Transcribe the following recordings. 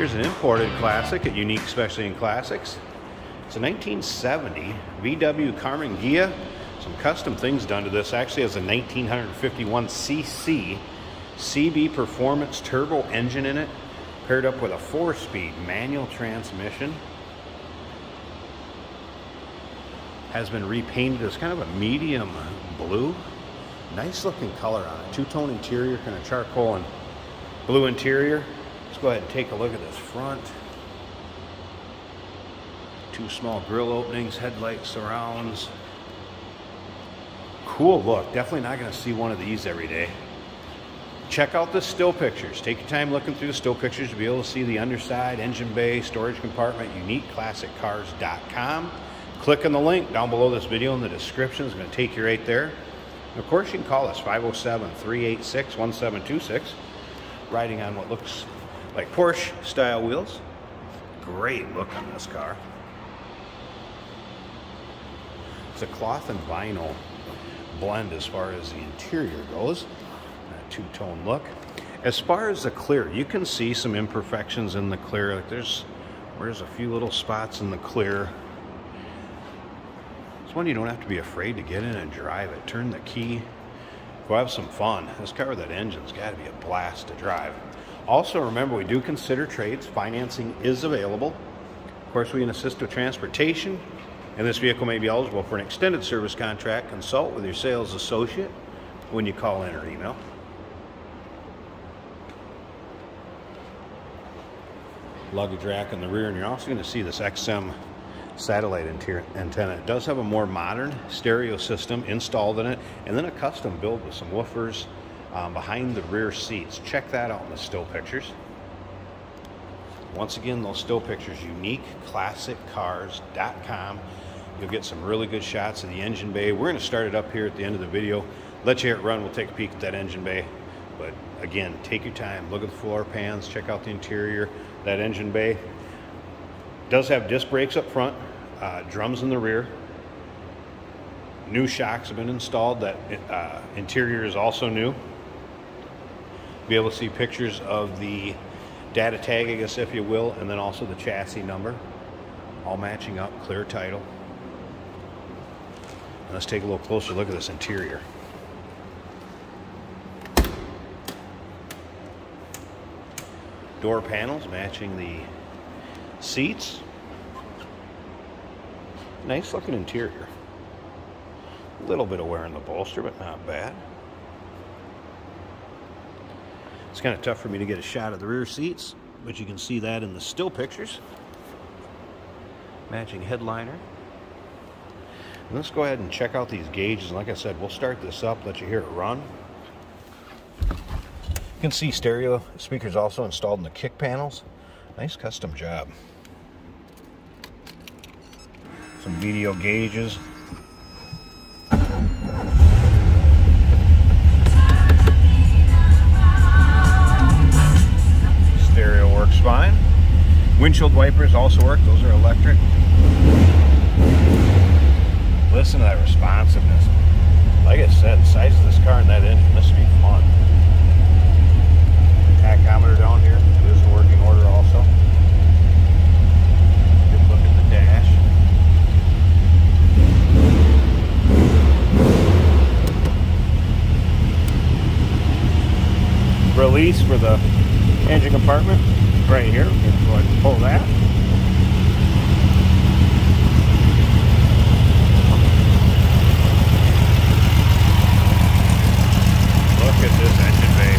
Here's an imported classic at Unique Specialty in Classics. It's a 1970 VW Karmann Ghia. Some custom things done to this. Actually has a 1951cc CB Performance turbo engine in it, paired up with a 4-speed manual transmission. Has been repainted as kind of a medium blue. Nice looking color on it. Two-tone interior, kind of charcoal and blue interior. Let's go ahead and take a look at this front. Two small grille openings, headlight surrounds. Cool look. Definitely not going to see one of these every day. Check out the still pictures. Take your time looking through the still pictures to be able to see the underside, engine bay, storage compartment, uniqueclassiccars.com. Click on the link down below this video in the description. It's going to take you right there. And of course, you can call us 507-386-1726. Riding on what looks like Porsche style wheels. Great look on this car. It's a cloth and vinyl blend as far as the interior goes. That two-tone look. As far as the clear, you can see some imperfections in the clear. Like there's a few little spots in the clear. It's one you don't have to be afraid to get in and drive it. Turn the key, go have some fun. This car with that engine's got to be a blast to drive. Also, remember, we do consider trades. Financing is available. Of course, we can assist with transportation, and this vehicle may be eligible for an extended service contract. Consult with your sales associate when you call in or email. Luggage rack in the rear, and you're also going to see this XM satellite antenna. It does have a more modern stereo system installed in it, and then a custom build with some woofers behind the rear seats. Check that out in the still pictures. Once again, those still pictures, uniqueclassiccars.com. You'll get some really good shots of the engine bay. We're going to start it up here at the end of the video. Let you hear it run. We'll take a peek at that engine bay. But again, take your time. Look at the floor pans. Check out the interior. That engine bay does have disc brakes up front, drums in the rear. New shocks have been installed. That interior is also new. Be able to see pictures of the data tag, I guess, if you will, and then also the chassis number, all matching up, clear title. And let's take a little closer look at this interior. Door panels matching the seats. Nice looking interior. A little bit of wear in the bolster, but not bad. It's kind of tough for me to get a shot of the rear seats, but you can see that in the still pictures. Matching headliner. And let's go ahead and check out these gauges. And like I said, we'll start this up, let you hear it run. You can see stereo speakers also installed in the kick panels. Nice custom job. Some video gauges. Stereo works fine. Windshield wipers also work. Those are electric. Listen to that responsiveness. Like I said, the size of this car and that engine must be fun. Tachometer down here. It is in working order also. Good look at the dash. Release for the engine compartment right here. We're going to go ahead and pull that. Look at this engine bay.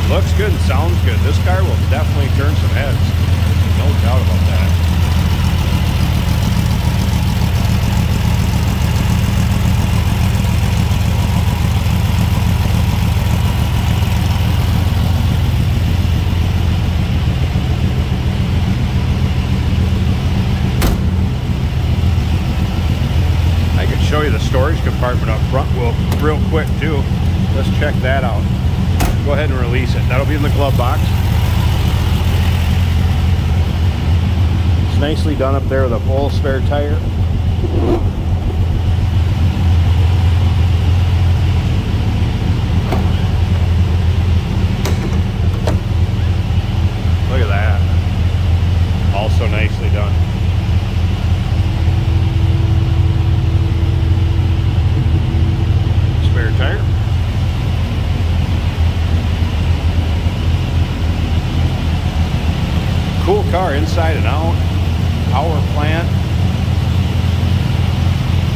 Looks good and sounds good. This car will definitely turn some heads. No doubt about that. I could show you the storage compartment up front real quick too. Let's check that out. Go ahead and release it. That'll be in the glove box. nicely done up there with a full spare tire. Look at that. Also nicely done. Spare tire. Cool car inside and out. Power plant.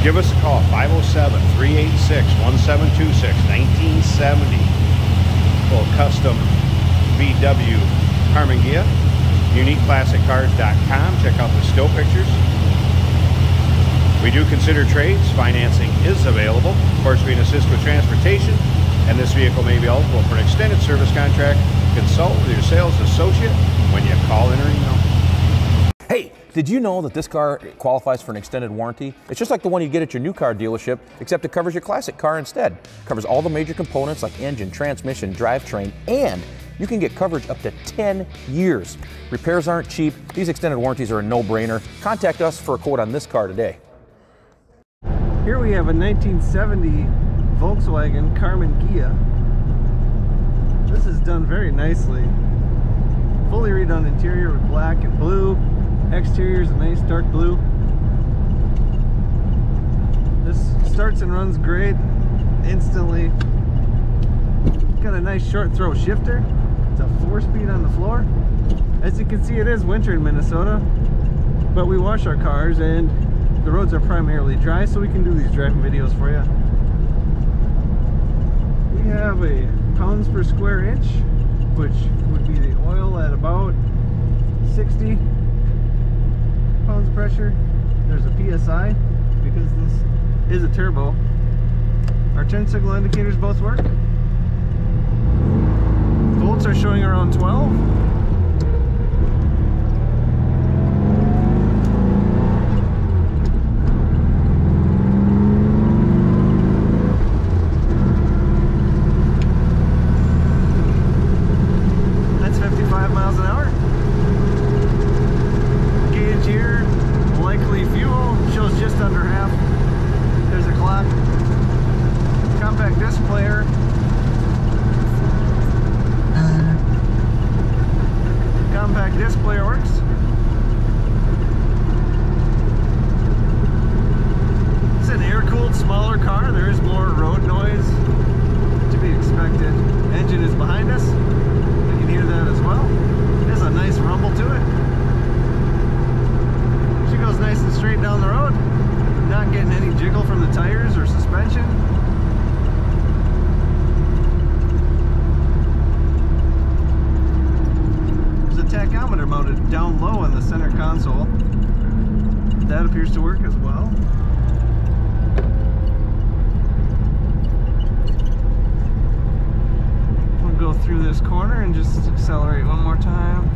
Give us a call, 507-386-1726, 1970. Full custom VW Karmann Ghia. UniqueClassicCars.com. Check out the still pictures. We do consider trades. Financing is available. Of course, we can assist with transportation, and this vehicle may be eligible for an extended service contract. Consult with your sales associate when you call in or email. Hey, did you know that this car qualifies for an extended warranty? It's just like the one you get at your new car dealership, except it covers your classic car instead. It covers all the major components like engine, transmission, drivetrain, and you can get coverage up to 10 years. Repairs aren't cheap. These extended warranties are a no-brainer. Contact us for a quote on this car today. Here we have a 1970 Volkswagen Karmann Ghia. This is done very nicely. Fully redone interior with black and blue. Exterior is a nice dark blue. This starts and runs great instantly. Got a nice short throw shifter. It's a 4-speed on the floor. As you can see, it is winter in Minnesota, but we wash our cars and the roads are primarily dry, so we can do these driving videos for you. We have a pounds per square inch, which would be the oil at about 60 pounds of pressure. There's a PSI because this is a turbo. Our turn signal indicators both work. Volts are showing around 12. That's 55 miles an hour. Gauge here, likely fuel, shows just under half. There's a clock. Compact disc player. Compact disc player works. It's an air-cooled, smaller car. There is more road noise to be expected. Engine is behind us. We can hear that as well. There's a nice rumble to it. She goes nice and straight down the road. Not getting any jiggle from the tires or suspension. Tachometer mounted down low in the center console. That appears to work as well. We'll go through this corner and just accelerate one more time.